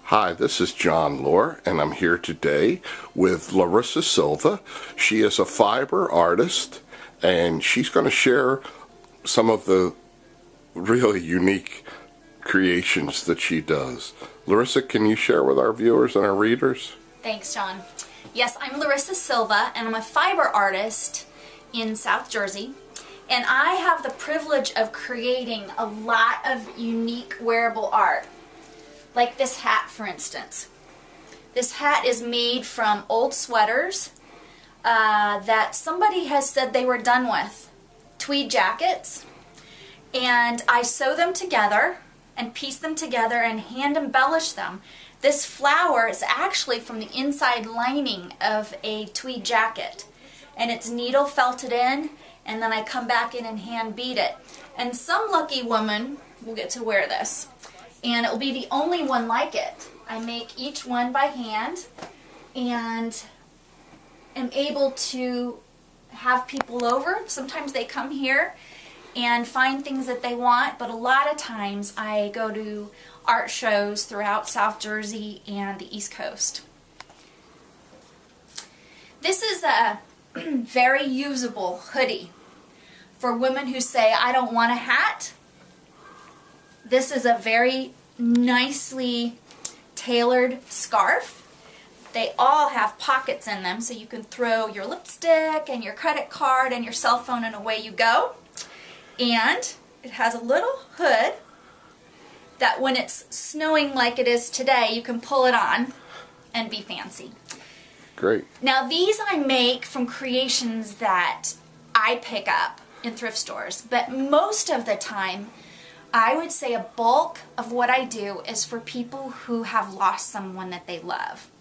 Hi, this is John Lohr, and I'm here today with Larissa Silva. She is a fiber artist, and she's going to share some of the really unique creations that she does. Larissa, can you share with our viewers and our readers? Thanks, John. Yes, I'm Larissa Silva, and I'm a fiber artist in South Jersey. And I have the privilege of creating a lot of unique wearable art. Like this hat, for instance. This hat is made from old sweaters that somebody has said they were done with. Tweed jackets. And I sew them together and piece them together and hand embellish them. This flower is actually from the inside lining of a tweed jacket. And it's needle felted in, and then I come back in and hand bead it. And some lucky woman will get to wear this. And it will be the only one like it. I make each one by hand and am able to have people over. Sometimes they come here and find things that they want, but a lot of times I go to art shows throughout South Jersey and the East Coast. This is a very usable hoodie for women who say, I don't want a hat. This is a very nicely tailored scarf. They all have pockets in them, so you can throw your lipstick and your credit card and your cell phone, and away you go. And it has a little hood that when it's snowing like it is today, you can pull it on and be fancy. Great. Now these I make from creations that I pick up in thrift stores, but most of the time I would say a bulk of what I do is for people who have lost someone that they love.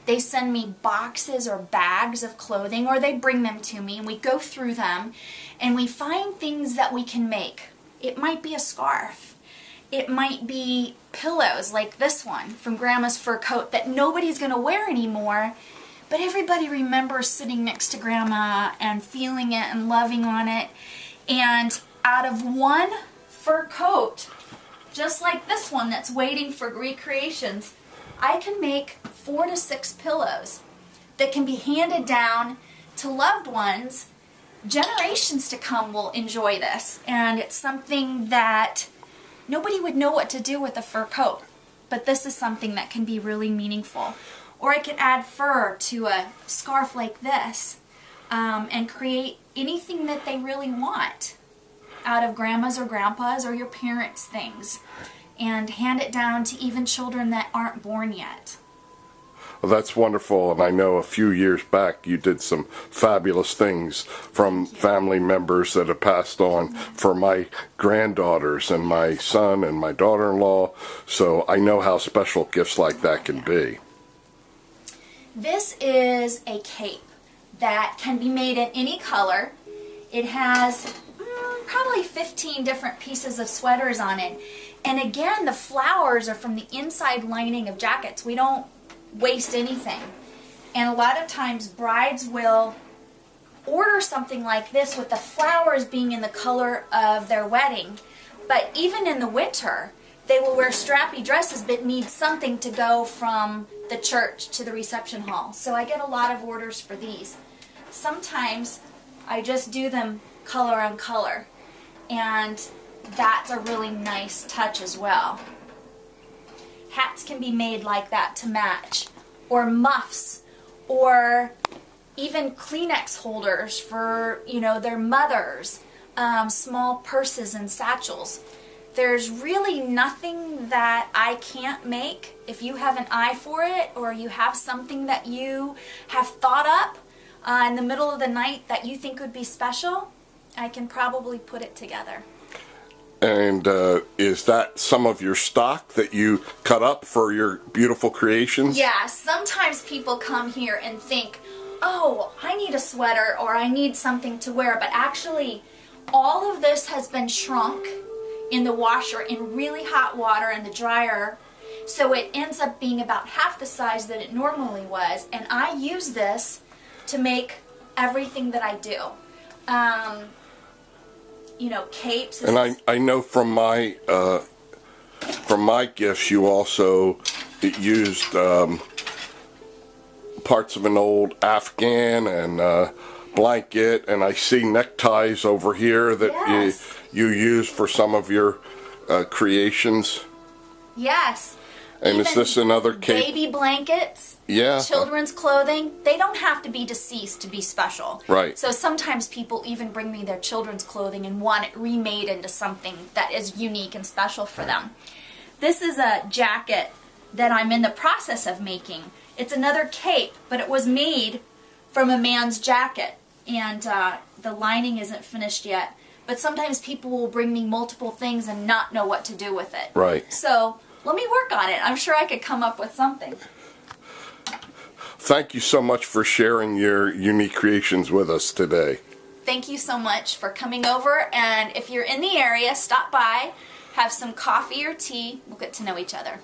They send me boxes or bags of clothing, or they bring them to me, and we go through them and we find things that we can make. It might be a scarf. It might be pillows like this one from Grandma's fur coat that nobody's going to wear anymore, but everybody remembers sitting next to Grandma and feeling it and loving on it. And out of one fur coat, just like this one that's waiting for recreations, I can make 4 to 6 pillows that can be handed down to loved ones. Generations to come will enjoy this, and it's something that nobody would know what to do with a fur coat, but this is something that can be really meaningful. Or I could add fur to a scarf like this and create anything that they really want out of Grandma's or Grandpa's or your parents' things, and hand it down to even children that aren't born yet. Well, that's wonderful, and I know a few years back you did some fabulous things from family members that have passed on for my granddaughters and my son and my daughter-in-law, so I know how special gifts like that can be. This is a cape that can be made in any color. It has probably 15 different pieces of sweaters on it. And again, the flowers are from the inside lining of jackets. We don't waste anything. And a lot of times brides will order something like this with the flowers being in the color of their wedding. But even in the winter, they will wear strappy dresses but need something to go from the church to the reception hall. So I get a lot of orders for these. Sometimes I just do them color on color, and that's a really nice touch as well. Hats can be made like that to match, or muffs, or even Kleenex holders for, their mothers, small purses and satchels. There's really nothing that I can't make. If you have an eye for it, or you have something that you have thought up in the middle of the night that you think would be special, I can probably put it together. And is that some of your stock that you cut up for your beautiful creations? Yeah, sometimes people come here and think, oh, I need a sweater or I need something to wear, but actually all of this has been shrunk in the washer in really hot water in the dryer, so it ends up being about half the size that it normally was, and I use this to make everything that I do. Capes. And I know from my gifts you also it used parts of an old Afghan and blanket, and I see neckties over here that Yes. you use for some of your creations. Yes. And Even is this another cape? baby blankets, Yeah. children's clothing, they don't have to be deceased to be special. Right. So sometimes people even bring me their children's clothing and want it remade into something that is unique and special for them. This is a jacket that I'm in the process of making. It's another cape, but it was made from a man's jacket, and the lining isn't finished yet. But sometimes people will bring me multiple things and not know what to do with it. Right. So let me work on it. I'm sure I could come up with something. Thank you so much for sharing your unique creations with us today. Thank you so much for coming over, and if you're in the area, stop by, have some coffee or tea. We'll get to know each other.